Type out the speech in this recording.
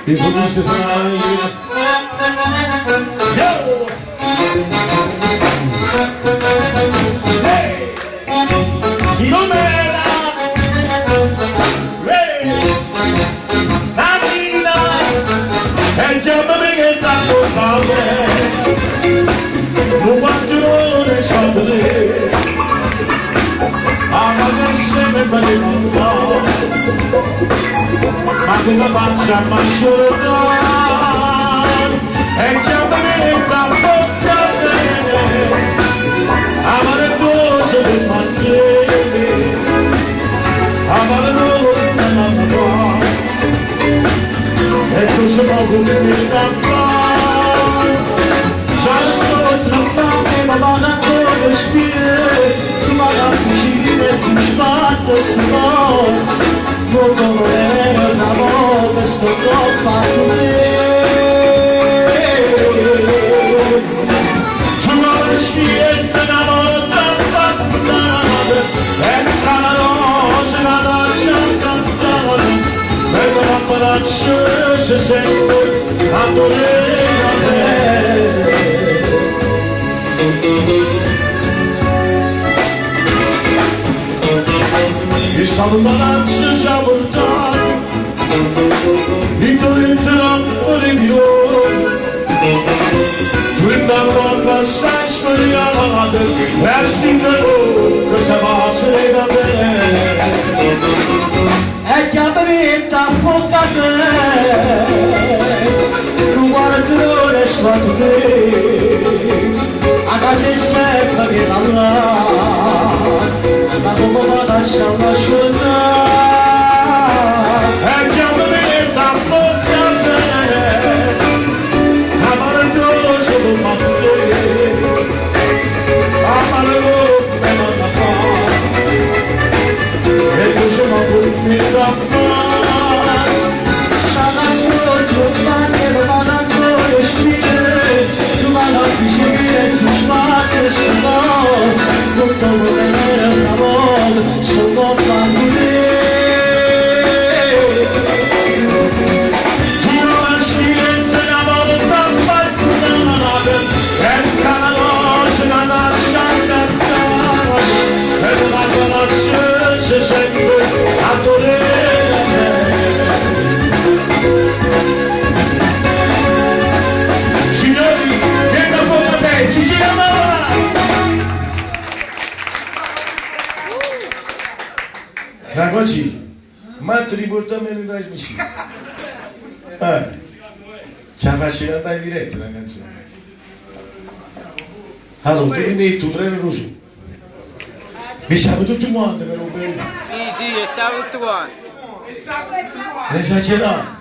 Il faut que ce soit yo! Hey! Filomena! Hey! Nannina! E già mi che tanto fame! Non quanto ne sapere! Adesso mi faceva ma come faccio a masciare e già mi sta portando amare cose per mangiare amare non e così poco mi sta già sto trattando ma non ancora respirare ma la cucina ti sbatte sto molto volere una volta sto troppo tu non spieghi una volta fatta entra la rosa la dolce cantata per la paraccia se sente a volere e stavo balanzo già portato in torrente di mio guardavo abbastanza speriamo per stingere cosa facile da bene e già bretta focate non guardo le sfate a casa secca che la come va lasciamo asciugare e già mi mette a portare amare dolce con mangiare amare come non fa e così ma poi finita a fare sarà solo ma che non va ancora respirare tu ma la vicina ti sbatte tutto volere una volta sono famiglia tu non sfidente una volta fatta e la noce la lascia cantare e la conosce se sente a dolere signori vieni a poco a te ci siamo ragazzi, ma ti riportamento in trasmissione. Ce la faccio andare in diretta la canzone. Allora, quindi tu treno su. E siamo tutti quanti per un bel. Sì, e siamo tutti quanti. Esagerato.